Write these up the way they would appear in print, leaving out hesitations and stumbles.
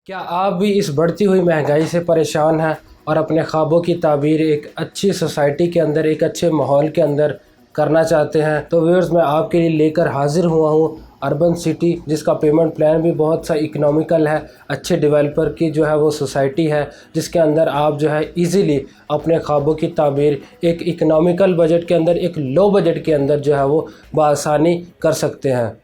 क्या आप भी इस बढ़ती हुई महंगाई से परेशान हैं और अपने ख्वाबों की ताबीर एक अच्छी सोसाइटी के अंदर, एक अच्छे माहौल के अंदर करना चाहते हैं? तो व्यूअर्स, मैं आपके लिए लेकर हाजिर हुआ हूँ अर्बन सिटी, जिसका पेमेंट प्लान भी बहुत सा इकोनॉमिकल है। अच्छे डेवलपर की जो है वो सोसाइटी है, जिसके अंदर आप जो है इजीली अपने ख्वाबों की ताबीर एक इकोनॉमिकल बजट के अंदर, एक लो बजट के अंदर जो है वो बआसानी कर सकते हैं।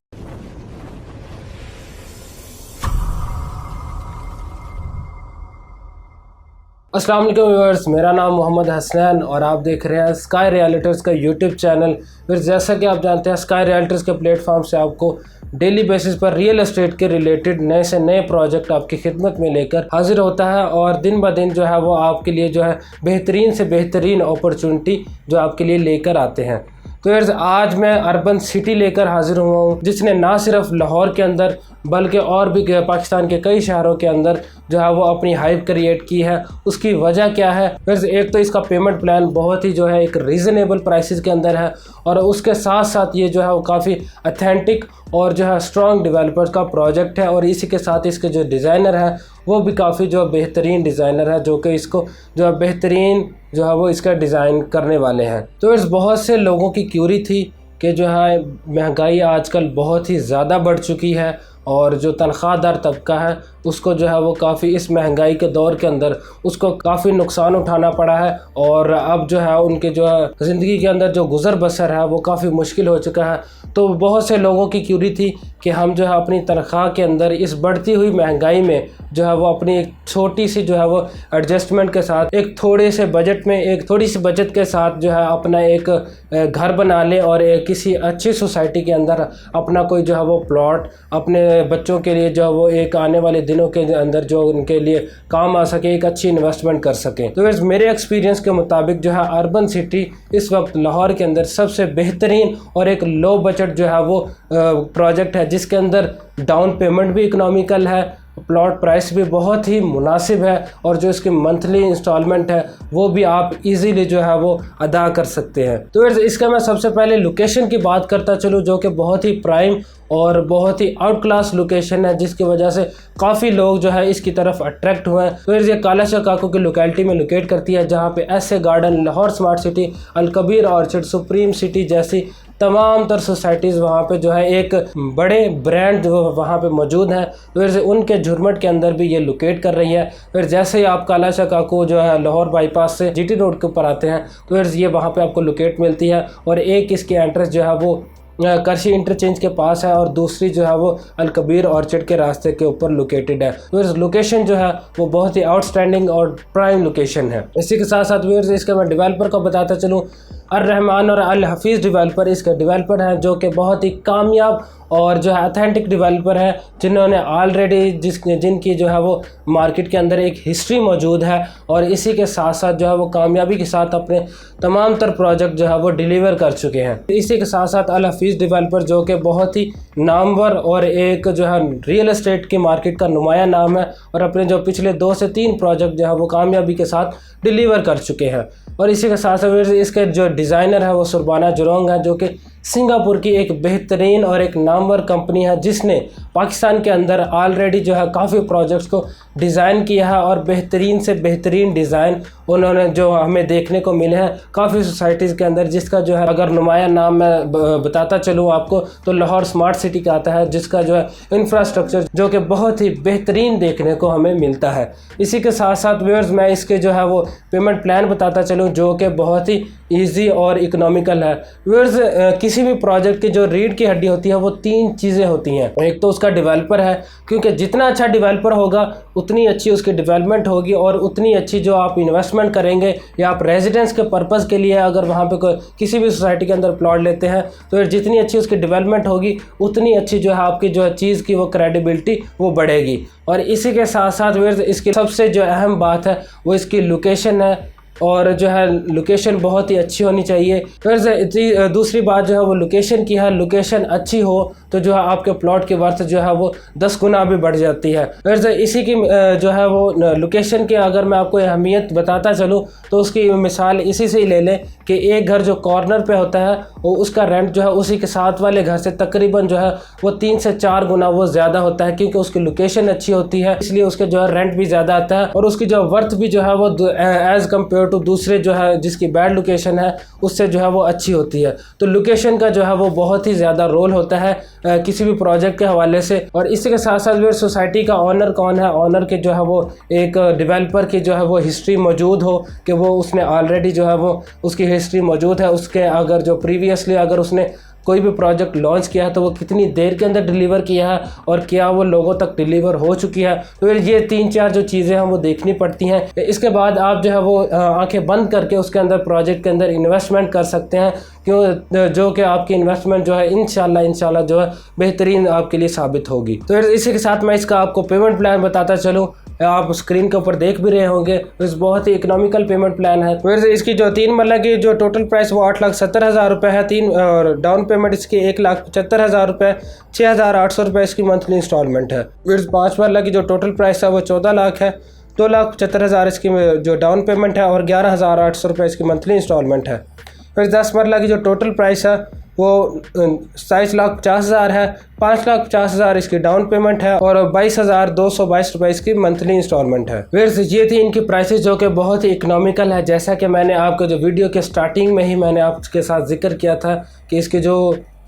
अस्सलाम वालेकुम व्यूअर्स, मेरा नाम मोहम्मद हसनैन और आप देख रहे हैं स्काई रियल्टर्स का यूट्यूब चैनल। फिर जैसा कि आप जानते हैं, स्काई रियल्टर्स के प्लेटफॉर्म से आपको डेली बेसिस पर रियल एस्टेट के रिलेटेड नए से नए प्रोजेक्ट आपकी खिदमत में लेकर हाजिर होता है और दिन ब दिन जो है वो आपके लिए जो है बेहतरीन से बेहतरीन अपॉर्चुनिटी जो आपके लिए लेकर आते हैं। तो यार, आज मैं अर्बन सिटी लेकर हाजिर हुआ हूँ, जिसने ना सिर्फ लाहौर के अंदर बल्कि और भी पाकिस्तान के कई शहरों के अंदर जो है वो अपनी हाइप क्रिएट की है। उसकी वजह क्या है? फिर एक तो इसका पेमेंट प्लान बहुत ही जो है एक रीज़नेबल प्राइसेस के अंदर है, और उसके साथ साथ ये जो है वो काफ़ी अथेंटिक और जो है स्ट्रॉन्ग डेवलपर्स का प्रोजेक्ट है। और इसी के साथ इसके जो डिज़ाइनर है वो भी काफ़ी जो बेहतरीन डिज़ाइनर है, जो कि इसको जो है बेहतरीन जो है वो इसका डिज़ाइन करने वाले हैं। तो इस बहुत से लोगों की क्यूरी थी कि जो है महंगाई आजकल बहुत ही ज़्यादा बढ़ चुकी है और जो तनख्वाहदार तबका है उसको जो है वो काफ़ी इस महंगाई के दौर के अंदर उसको काफ़ी नुकसान उठाना पड़ा है, और अब जो है उनके जो है ज़िंदगी के अंदर जो गुज़र बसर है वो काफ़ी मुश्किल हो चुका है। तो बहुत से लोगों की क्यूरी थी कि हम जो है अपनी तनख्वाह के अंदर इस बढ़ती हुई महंगाई में जो है वो अपनी एक छोटी सी जो है वो एडजस्टमेंट के साथ, एक थोड़े से बजट में, एक थोड़ी सी बचत के साथ जो है अपना एक घर बना लें और एक किसी अच्छी सोसाइटी के अंदर अपना कोई जो है वो प्लॉट अपने बच्चों के लिए जो है वो एक आने वाले दिनों के अंदर जो उनके लिए काम आ सके, एक अच्छी इन्वेस्टमेंट कर सकें। तो इस मेरे एक्सपीरियंस के मुताबिक जो है अर्बन सिटी इस वक्त लाहौर के अंदर सबसे बेहतरीन और एक लो बजट जो है वो प्रोजेक्ट है, जिसके अंदर डाउन पेमेंट भी इकोनॉमिकल है, प्लॉट प्राइस भी बहुत ही मुनासिब है, और जो इसकी मंथली इंस्टॉलमेंट है वो भी आप इजीली जो है वो अदा कर सकते हैं। तो इसका मैं सबसे पहले लोकेशन की बात करता चलूँ, जो कि बहुत ही प्राइम और बहुत ही आउट क्लास लोकेशन है, जिसकी वजह से काफ़ी लोग जो है इसकी तरफ अट्रैक्ट हुए हैं। तो ये काला शाह काको की लोकेलिटी में लोकेट करती है, जहाँ पे SA garden, Lahore smart city, Alkabir orchid, supreme city जैसी तमाम तर सोसाइटीज़ वहाँ पे जो है एक बड़े ब्रांड जो वहाँ पे मौजूद हैं। तो फिर उनके झुरमट के अंदर भी ये लोकेट कर रही है। फिर जैसे ही आप काला शाह काको जो है लाहौर बाईपास से जीटी रोड के ऊपर आते हैं, तो फिर ये वहाँ पे आपको लोकेट मिलती है, और एक इसकी एंट्रेंस जो है वो करशी इंटरचेंज के पास है, और दूसरी जो है वो अलकबीर ऑर्चिड के रास्ते के ऊपर लोकेटेड है। तो इस लोकेशन जो है वो बहुत ही आउटस्टैंडिंग और प्राइम लोकेशन है। इसी के साथ साथ व्यूअर्स, इसके मैं डेवलपर को बताता चलूँ, अर्रहमान और अल हफीज़ डेवलपर इसके डेवलपर हैं, जो कि बहुत ही कामयाब और जो है अथेंटिक डेवलपर है, जिन्होंने ऑलरेडी जिनकी जो है वो मार्केट के अंदर एक हिस्ट्री मौजूद है, और इसी के साथ साथ जो है वो कामयाबी के साथ अपने तमाम तर प्रोजेक्ट जो है वो डिलीवर कर चुके हैं। इसी के साथ साथ अल हफीज़ डेवलपर, जो कि बहुत ही नामवर और एक जो है रियल एस्टेट की मार्केट का नुमाया नाम है, और अपने जो पिछले 2 से 3 प्रोजेक्ट जो है वो कामयाबी के साथ डिलीवर कर चुके हैं। और इसी के साथ साथ इसके जो डिज़ाइनर है वो सुरबाना जुरोंग है, जो कि सिंगापुर की एक बेहतरीन और एक नामवर कंपनी है, जिसने पाकिस्तान के अंदर ऑलरेडी जो है काफ़ी प्रोजेक्ट्स को डिज़ाइन किया है, और बेहतरीन से बेहतरीन डिज़ाइन उन्होंने जो हमें देखने को मिले हैं काफ़ी सोसाइटीज़ के अंदर। जिसका जो है अगर नुमाया नाम मैं बताता चलूँ आपको, तो लाहौर स्मार्ट सिटी का आता है, जिसका जो है इंफ्रास्ट्रक्चर जो कि बहुत ही बेहतरीन देखने को हमें मिलता है। इसी के साथ साथ व्यूअर्स, मैं इसके जो है वो पेमेंट प्लान बताता चलूँ, जो कि बहुत ही ईजी और इकोनॉमिकल है। व्यूअर्स, किसी भी प्रोजेक्ट की जो रीढ़ की हड्डी होती है वो 3 चीज़ें होती हैं। एक तो उसका डेवलपर है, क्योंकि जितना अच्छा डेवलपर होगा उतनी अच्छी उसकी डेवलपमेंट होगी, और उतनी अच्छी जो आप इन्वेस्टमेंट करेंगे या आप रेजिडेंस के पर्पज़ के लिए अगर वहाँ पे कोई किसी भी सोसाइटी के अंदर प्लॉट लेते हैं, तो जितनी अच्छी उसकी डेवलपमेंट होगी उतनी अच्छी जो है आपकी जो चीज़ की वो क्रेडिबिलिटी वो बढ़ेगी। और इसी के साथ साथ इसकी सबसे जो अहम बात है वो इसकी लोकेशन है, और जो है लोकेशन बहुत ही अच्छी होनी चाहिए। फिर दूसरी बात जो है वो लोकेशन की है, लोकेशन अच्छी हो तो जो है आपके प्लॉट की वर्थ जो है वो 10 गुना भी बढ़ जाती है। फिर इसी की जो है वो लोकेशन की अगर मैं आपको अहमियत बताता चलूँ तो उसकी मिसाल इसी से ही ले लें कि एक घर जो कॉर्नर पे होता है वो उसका रेंट जो है उसी के साथ वाले घर से तकरीबन जो है वो 3 से 4 गुना वो ज़्यादा होता है, क्योंकि उसकी लोकेशन अच्छी होती है, इसलिए उसके जो है रेंट भी ज़्यादा आता है और उसकी जो वर्थ भी जो है वो एज़ कम्पेयर टू दूसरे जो है जिसकी बैड लोकेशन है उससे जो है वो अच्छी होती है। तो लोकेशन का जो है वो बहुत ही ज़्यादा रोल होता है किसी भी प्रोजेक्ट के हवाले से। और इसी के साथ साथ सोसाइटी का ऑनर कौन है, ऑनर के जो है वो एक डेवलपर की जो है वो हिस्ट्री मौजूद हो कि वो उसने ऑलरेडी जो है वो उसकी हिस्ट्री मौजूद है, उसके अगर जो प्रीवियसली अगर उसने कोई भी प्रोजेक्ट लॉन्च किया है तो वो कितनी देर के अंदर डिलीवर किया है और क्या वो लोगों तक डिलीवर हो चुकी है। तो ये 3-4 जो चीज़ें हैं वो देखनी पड़ती हैं। इसके बाद आप जो है वो आंखें बंद करके उसके अंदर प्रोजेक्ट के अंदर इन्वेस्टमेंट कर सकते हैं, क्यों जो कि आपकी इन्वेस्टमेंट जो है इंशाल्लाह जो है बेहतरीन आपके लिए साबित होगी। तो इसी के साथ मैं इसका आपको पेमेंट प्लान बताता चलूँ, आप स्क्रीन के ऊपर देख भी रहे होंगे, इस बहुत ही इकोनॉमिकल पेमेंट प्लान है। फिर इसकी जो 3 मरला की जो टोटल प्राइस वो 8,70,000 रुपये है, 3 और डाउन पेमेंट इसकी 1,75,000 रुपये, 6,800 रुपये इसकी मंथली इंस्टॉलमेंट है। फिर 5 मरला की जो टोटल प्राइस है वो 14 लाख है, 2,75,000 इसकी जो डाउन पेमेंट है और 11,800 रुपये इसकी मंथली इंस्टॉलमेंट है। फिर 10 मरला की जो टोटल प्राइस है वो 27,50,000 है, 5,50,000 इसकी डाउन पेमेंट है और 22,222 रुपये इसकी मंथली इंस्टॉलमेंट है। फिर ये थी इनकी प्राइसेस जो कि बहुत ही इकोनॉमिकल है, जैसा कि मैंने आपको जो वीडियो के स्टार्टिंग में ही मैंने आपके साथ जिक्र किया था कि इसके जो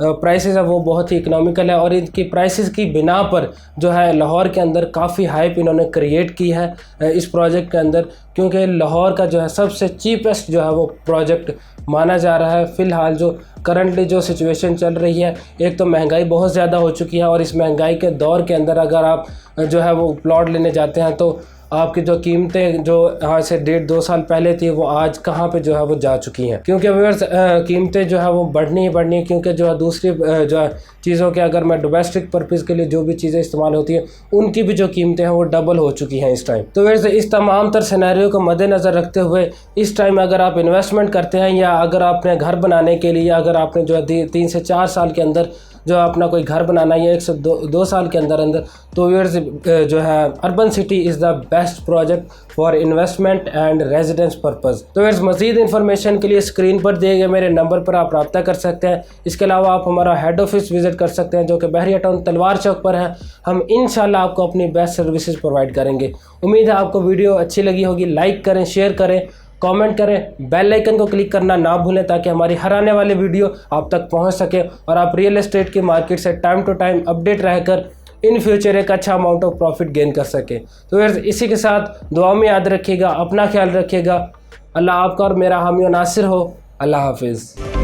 प्राइसेस है वो बहुत ही इकोनॉमिकल है और इनकी प्राइसेस की बिना पर जो है लाहौर के अंदर काफ़ी हाइप इन्होंने क्रिएट की है इस प्रोजेक्ट के अंदर, क्योंकि लाहौर का जो है सबसे चीपेस्ट जो है वो प्रोजेक्ट माना जा रहा है। फ़िलहाल जो करंटली जो सिचुएशन चल रही है, एक तो महंगाई बहुत ज़्यादा हो चुकी है और इस महंगाई के दौर के अंदर अगर आप जो है वो प्लॉट लेने जाते हैं तो आपकी जो कीमतें जो आज से 1.5-2 साल पहले थी वो आज कहाँ पे जो है वो जा चुकी हैं, क्योंकि व्यूअर्स कीमतें जो है वो बढ़नी ही बढ़नी है, क्योंकि जो है दूसरी जो है चीज़ों के अगर मैं डोमेस्टिक पर्पज़ के लिए जो भी चीज़ें इस्तेमाल होती हैं उनकी भी जो कीमतें हैं वो डबल हो चुकी हैं इस टाइम। तो वैसे इस तमाम तर सिनेरियो को मद्देनज़र रखते हुए इस टाइम अगर आप इन्वेस्टमेंट करते हैं या अगर आपने घर बनाने के लिए या अगर आपने जो है 3 से 4 साल के अंदर जो अपना कोई घर बनाना है या 1 से 2 साल के अंदर तो व्यूअर्स जो है urban city is the best project for investment and residence purpose. तो व्यूअर्स मज़ीद इन्फॉर्मेशन के लिए स्क्रीन पर दिए गए मेरे नंबर पर आप रब्ता कर सकते हैं। इसके अलावा आप हमारा हेड ऑफिस विज़िट कर सकते हैं जो कि बहरिया टाउन तलवार चौक पर है। हम इंशाल्लाह आपको अपनी बेस्ट सर्विसेज प्रोवाइड करेंगे। उम्मीद है आपको वीडियो अच्छी लगी होगी। लाइक करें, शेयर करें, कमेंट करें, बेल आइकन को क्लिक करना ना भूलें ताकि हमारी हर आने वाले वीडियो आप तक पहुंच सके और आप रियल एस्टेट की मार्केट से टाइम टू टाइम अपडेट रहकर इन फ्यूचर एक अच्छा अमाउंट ऑफ प्रॉफिट गेन कर सके। तो इसी के साथ दुआ में याद रखिएगा, अपना ख्याल रखिएगा। अल्लाह आपका और मेरा हामी और नासिर हो। अल्लाह हाफिज़।